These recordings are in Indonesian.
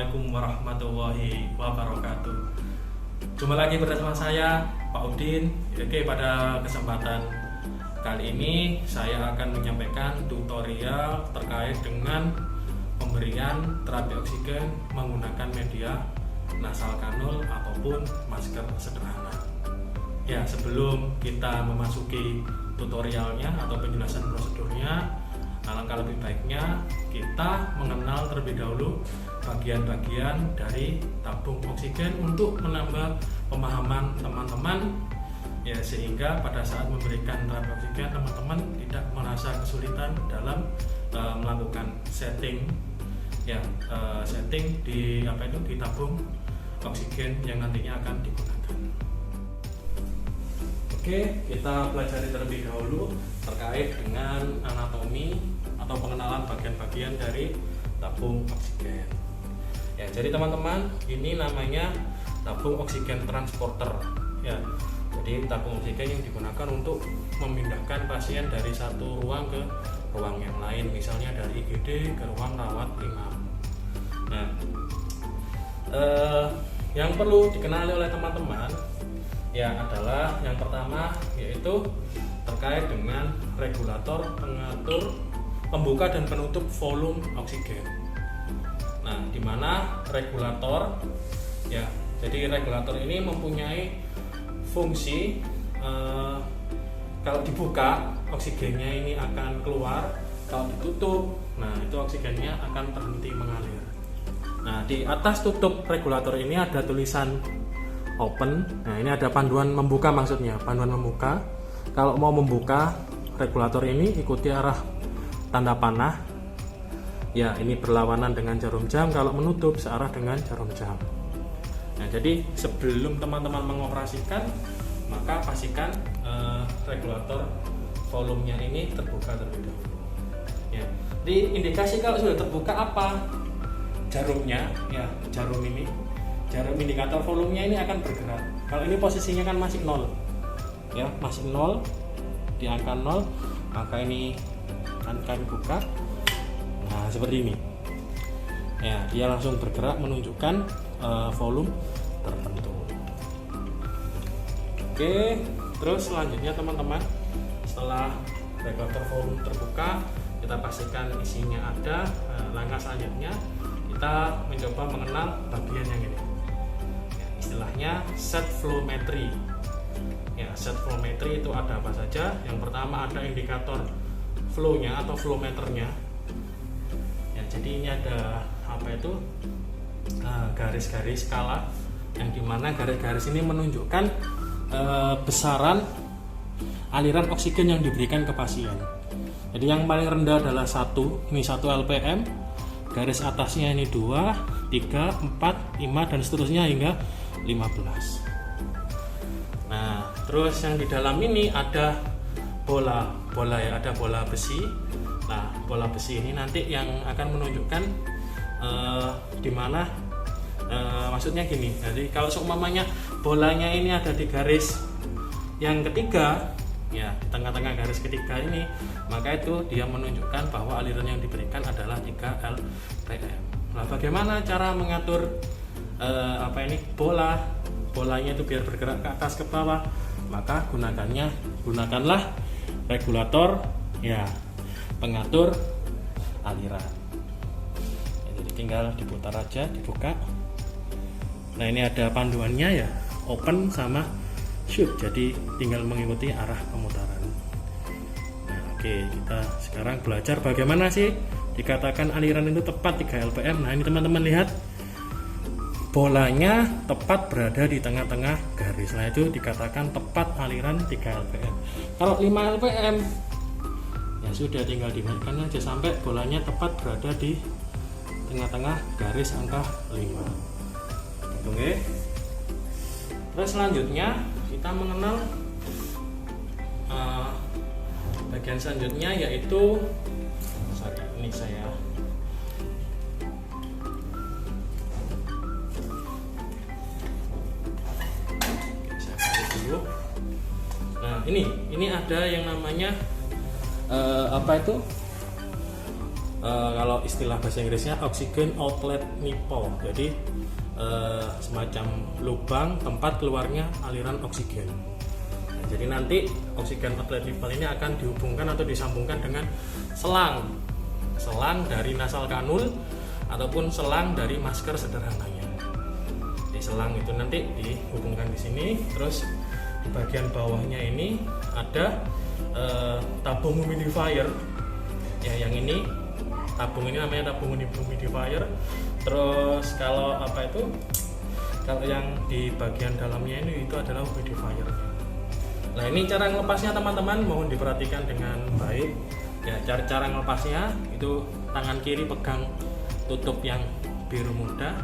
Assalamualaikum warahmatullahi wabarakatuh. Jumpa lagi bersama saya Pak Udin. Oke, pada kesempatan kali ini saya akan menyampaikan tutorial terkait dengan pemberian terapi oksigen menggunakan media nasal kanul ataupun masker sederhana. Ya, sebelum kita memasuki tutorialnya atau penjelasan prosedurnya, alangkah lebih baiknya kita mengenal terlebih dahulu bagian-bagian dari tabung oksigen untuk menambah pemahaman teman-teman, ya, sehingga pada saat memberikan terapi oksigen teman-teman tidak merasa kesulitan dalam melakukan setting, ya, setting di di tabung oksigen yang nantinya akan digunakan. Oke, kita pelajari terlebih dahulu terkait dengan anatomi atau pengenalan bagian-bagian dari tabung oksigen. Ya, jadi teman-teman, ini namanya tabung oksigen transporter. Ya, jadi tabung oksigen yang digunakan untuk memindahkan pasien dari satu ruang ke ruang yang lain, misalnya dari IGD ke ruang rawat inap. Nah, yang perlu dikenali oleh teman-teman ya adalah yang pertama, yaitu terkait dengan regulator pengatur pembuka dan penutup volume oksigen. Nah, di mana regulator, ya, jadi regulator ini mempunyai fungsi kalau dibuka oksigennya ini akan keluar, kalau ditutup, nah itu oksigennya akan berhenti mengalir. Nah, di atas tutup regulator ini ada tulisan open. Nah, ini ada panduan membuka, maksudnya panduan membuka. Kalau mau membuka regulator ini, ikuti arah tanda panah. Ya, ini berlawanan dengan jarum jam. Kalau menutup, searah dengan jarum jam. Nah, jadi sebelum teman-teman mengoperasikan, maka pastikan regulator volumenya ini terbuka terlebih dahulu. Ya, di indikasi kalau sudah terbuka apa? Jarumnya, ya, jarum ini. Jarum indikator volumenya ini akan bergerak. Kalau ini posisinya kan masih 0, ya, masih 0, di angka 0, maka ini akan kami buka. Nah, seperti ini. Ya, dia langsung bergerak menunjukkan volume tertentu. Oke, terus selanjutnya teman-teman, setelah regulator volume terbuka, kita pastikan isinya ada. Langkah selanjutnya kita mencoba mengenal bagian yang ini. Istilahnya set flow metry. Ya, set flow metry itu ada apa saja? Yang pertama ada indikator flow-nya atau flow meternya. Ya, jadi ini ada garis-garis skala, yang dimana garis-garis ini menunjukkan besaran aliran oksigen yang diberikan ke pasien. Jadi yang paling rendah adalah 1, ini 1 LPM. Garis atasnya ini 2, 3, 4, 5 dan seterusnya hingga 15. Nah, terus yang di dalam ini ada bola ya, ada bola besi. Nah, bola besi ini nanti yang akan menunjukkan di mana, maksudnya gini. Jadi kalau seumpamanya bolanya ini ada di garis yang ketiga, ya, di tengah-tengah garis ketiga ini, maka itu dia menunjukkan bahwa aliran yang diberikan adalah 3 LPM. Nah, bagaimana cara mengatur bolanya itu biar bergerak ke atas ke bawah? Maka gunakanlah regulator, ya, pengatur aliran. Ya, jadi tinggal diputar aja, dibuka. Nah, ini ada panduannya, ya, open sama shoot, jadi tinggal mengikuti arah pemutaran. Nah, oke, kita sekarang belajar bagaimana sih dikatakan aliran itu tepat 3 LPM. Nah, ini teman-teman lihat, bolanya tepat berada di tengah-tengah garis. Nah, itu dikatakan tepat aliran 3 LPM. Kalau 5 LPM, ya sudah, tinggal dimainkan aja sampai bolanya tepat berada di tengah-tengah garis angka 5. Oke. Terus selanjutnya kita mengenal bagian selanjutnya, yaitu ini saya balik dulu. Nah, ini ada yang namanya kalau istilah bahasa Inggrisnya oxygen outlet nipple, jadi semacam lubang tempat keluarnya aliran oksigen. Nah, jadi nanti oxygen outlet nipple ini akan dihubungkan atau disambungkan dengan selang dari nasal kanul ataupun selang dari masker sederhananya. Di selang itu nanti dihubungkan di sini, terus di bagian bawahnya ini ada tabung humidifier. Ya, yang ini tabung ini namanya tabung humidifier. Terus kalau yang di bagian dalamnya ini itu adalah humidifier. Nah, ini cara ngelepasnya teman-teman, mohon diperhatikan dengan baik. Ya, cara ngelepasnya itu tangan kiri pegang tutup yang biru muda,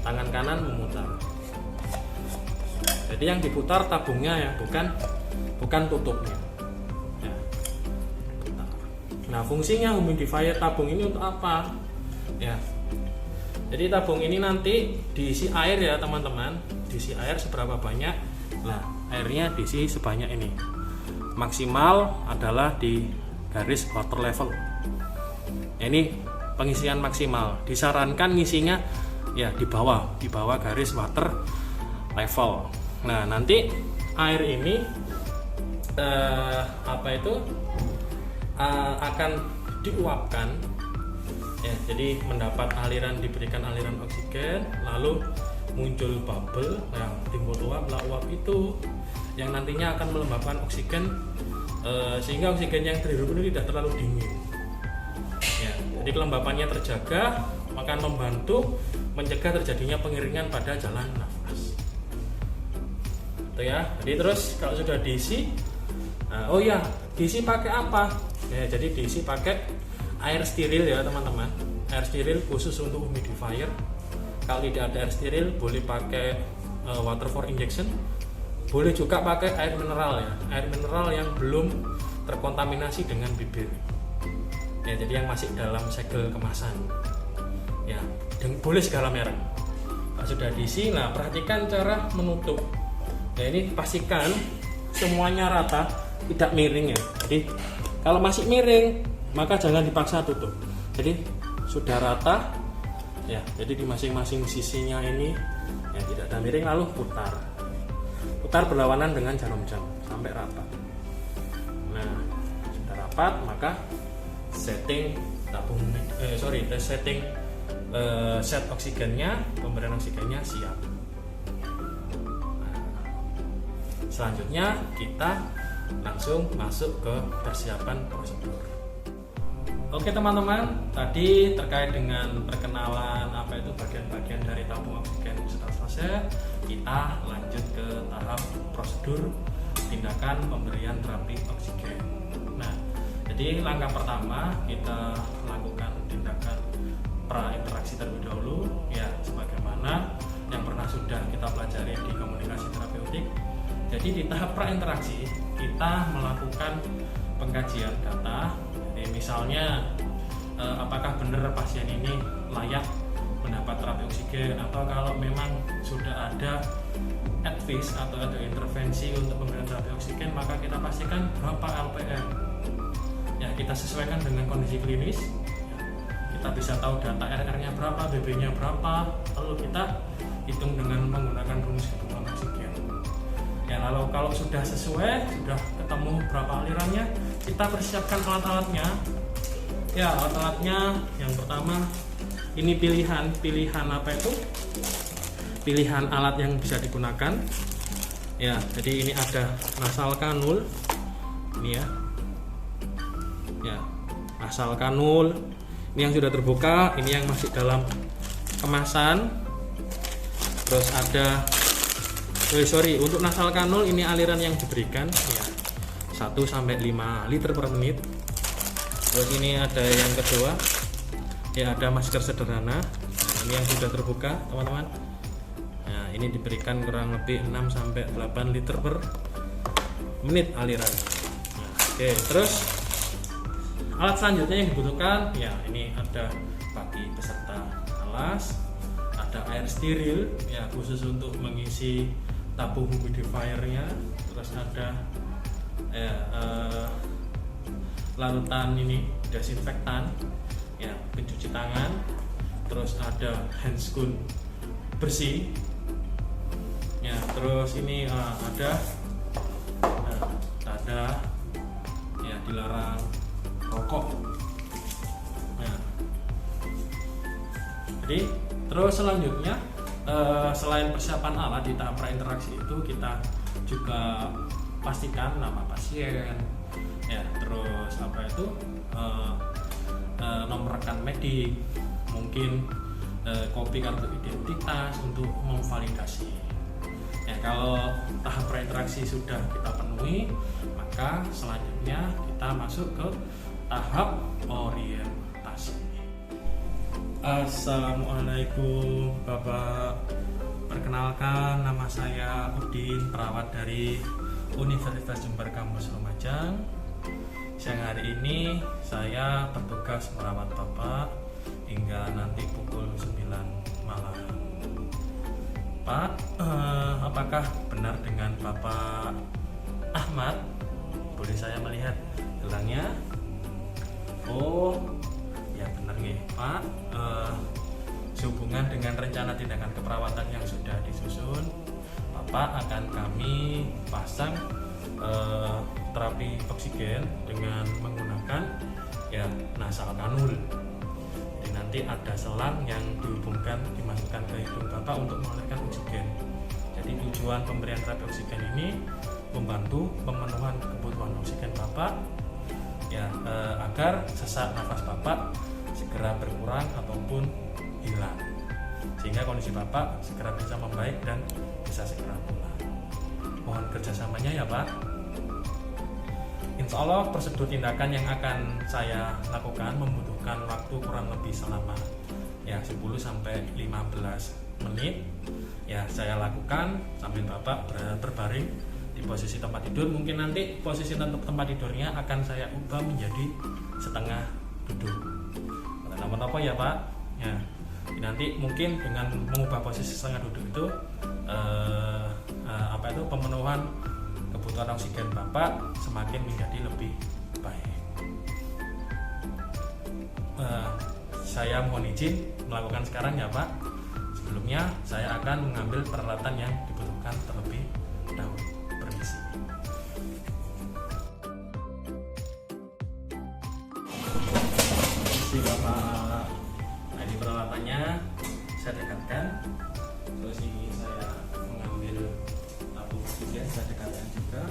tangan kanan memutar. Jadi yang diputar tabungnya ya, bukan tutupnya. Ya. Nah, fungsinya humidifier tabung ini untuk apa? Ya. Jadi tabung ini nanti diisi air ya teman-teman, diisi air seberapa banyak? Nah, airnya diisi sebanyak ini. Maksimal adalah di garis water level. Ya, ini pengisian maksimal. Disarankan ngisinya ya di bawah garis water level. Nah, nanti air ini akan diuapkan. Ya, jadi diberikan aliran oksigen, lalu muncul bubble, yang timbul uap. Lah, uap itu yang nantinya akan melembabkan oksigen, sehingga oksigen yang terhirup ini tidak terlalu dingin. Ya, jadi kelembapannya terjaga, akan membantu mencegah terjadinya pengeringan pada jalan nafas. Itu ya. Jadi terus kalau sudah diisi, diisi pakai apa? Ya, jadi diisi pakai air steril ya teman-teman. Air steril khusus untuk humidifier. Kalau tidak ada air steril, boleh pakai water for injection. Boleh juga pakai air mineral ya. Air mineral yang belum terkontaminasi dengan bibir. Ya, jadi yang masih dalam segel kemasan. Ya, boleh segala merek. Kalau sudah diisi, nah perhatikan cara menutup. Ya, ini pastikan semuanya rata, tidak miring ya. Jadi kalau masih miring, maka jangan dipaksa tutup. Jadi sudah rata ya, jadi di masing-masing sisinya ini ya tidak ada miring, lalu putar berlawanan dengan jarum jam sampai rapat. Nah, sudah rapat, maka setting set oksigennya, pemberian oksigennya siap. Nah, selanjutnya kita langsung masuk ke persiapan prosedur. Oke teman-teman, tadi terkait dengan perkenalan bagian-bagian dari tabung oksigen sudah selesai. Kita lanjut ke tahap prosedur tindakan pemberian terapi oksigen. Nah, jadi langkah pertama kita lakukan tindakan prainteraksi terlebih dahulu, ya sebagaimana yang pernah sudah kita pelajari di komunikasi terapeutik. Jadi di tahap prainteraksi kita melakukan pengkajian data. Misalnya apakah benar pasien ini layak mendapat terapi oksigen, atau kalau memang sudah ada advice atau ada intervensi untuk pemberian terapi oksigen, maka kita pastikan berapa LPM. Ya, kita sesuaikan dengan kondisi klinis. Kita bisa tahu data RR-nya berapa, BB-nya berapa, lalu kita hitung dengan menggunakan rumus kebutuhan oksigen. Ya, lalu kalau sudah sesuai, sudah ketemu berapa alirannya, kita persiapkan alat-alatnya. Ya, alat-alatnya yang pertama ini pilihan pilihan alat yang bisa digunakan. Ya, jadi ini ada nasal kanul. Ini ya. Ya, nasal kanul. Ini yang sudah terbuka, ini yang masih dalam kemasan. Terus ada untuk nasal kanul ini aliran yang diberikan ya 1 sampai 5 liter per menit. Terus ini ada yang kedua, ya ada masker sederhana. Nah, ini yang sudah terbuka teman-teman. Nah, ini diberikan kurang lebih 6 sampai 8 liter per menit aliran. Nah, oke, terus alat selanjutnya yang dibutuhkan ya ini ada bagi peserta alas, ada air steril ya khusus untuk mengisi tabung humidifiernya, terus ada larutan ini desinfektan ya, pencuci tangan, terus ada handscoon bersih ya, terus ini ada tanda ya dilarang rokok. Nah, jadi terus selanjutnya selain persiapan alat di tahap prainteraksi itu, kita juga pastikan nama pasien ya, terus apa itu nomor rekan medik, mungkin kopi kartu identitas untuk memvalidasi. Ya, kalau tahap prainteraksi sudah kita penuhi, maka selanjutnya kita masuk ke tahap orientasi. Assalamualaikum Bapak, perkenalkan nama saya Udin, perawat dari Universitas Jember Kampus Lumajang. Siang hari ini saya bertugas merawat Bapak hingga nanti pukul 9 malam. Pak, apakah benar dengan Bapak Ahmad? Boleh saya melihat gelangnya? Oh, ya benar nih Pak. Sehubungan dengan rencana tindakan keperawatan yang sudah disusun, Bapak akan kami pasang terapi oksigen dengan menggunakan ya nasal kanul. Jadi nanti ada selang yang dihubungkan, dimasukkan ke hidung Bapak untuk mengalirkan oksigen. Jadi tujuan pemberian terapi oksigen ini membantu pemenuhan kebutuhan oksigen Bapak ya, agar sesak nafas Bapak segera berkurang ataupun hilang, sehingga kondisi Bapak segera bisa membaik dan bisa segera pulang. Mohon kerjasamanya ya Pak. Insya Allah prosedur tindakan yang akan saya lakukan membutuhkan waktu kurang lebih selama ya 10-15 menit. Ya, saya lakukan sambil Bapak berbaring di posisi tempat tidur. Mungkin nanti posisi tempat tidurnya akan saya ubah menjadi setengah duduk. Namun apa ya Pak? Ya, nanti mungkin dengan mengubah posisi setengah duduk itu pemenuhan kebutuhan oksigen Bapak semakin menjadi lebih baik. Saya mohon izin melakukan sekarang ya Pak. Sebelumnya saya akan mengambil peralatan yang dibutuhkan terlebih dahulu. Permisi. Permisi Bapak. Nah, ini peralatannya saya dekatkan. Terus ini saya mengambil tabung oksigen, saya dekatkan juga.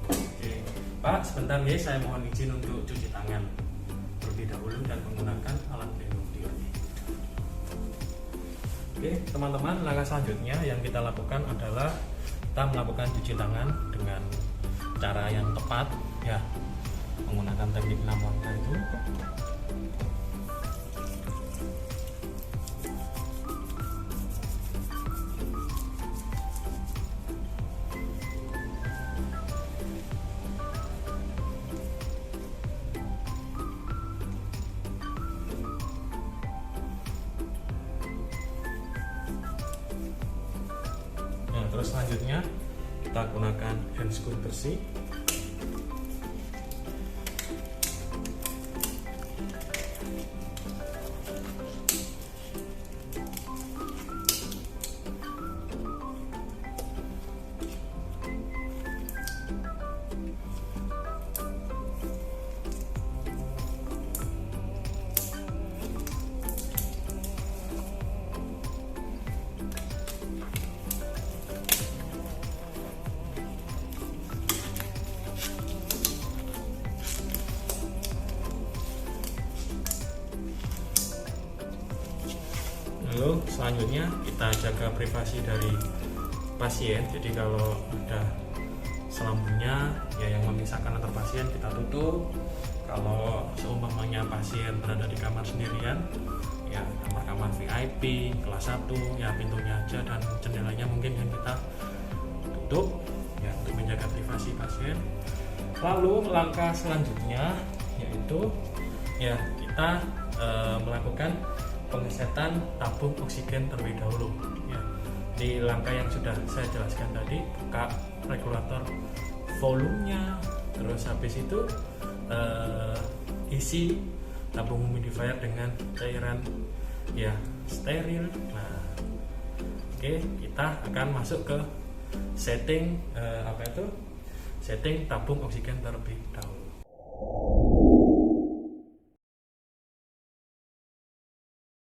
Oke, Pak, sebentar ya, saya mohon izin untuk cuci tangan terlebih dahulu dan menggunakan alat pelindung diri. Oke, teman-teman, langkah selanjutnya yang kita lakukan adalah kita melakukan cuci tangan dengan cara yang tepat ya, menggunakan teknik 6 langkah itu. Nah, terus selanjutnya kita gunakan handscoon bersih. Lalu selanjutnya kita jaga privasi dari pasien. Jadi kalau ada selambungnya ya yang memisahkan antar pasien, kita tutup. Kalau seumpamanya pasien berada di kamar sendirian ya, kamar-kamar VIP kelas 1 ya, pintunya aja dan jendelanya mungkin yang kita tutup ya, untuk menjaga privasi pasien. Lalu langkah selanjutnya yaitu ya kita melakukan pengesetan tabung oksigen terlebih dahulu ya. Di langkah yang sudah saya jelaskan tadi, buka regulator volumenya, terus habis itu isi tabung humidifier dengan cairan ya steril. Nah, oke, kita akan masuk ke setting setting tabung oksigen terlebih dahulu.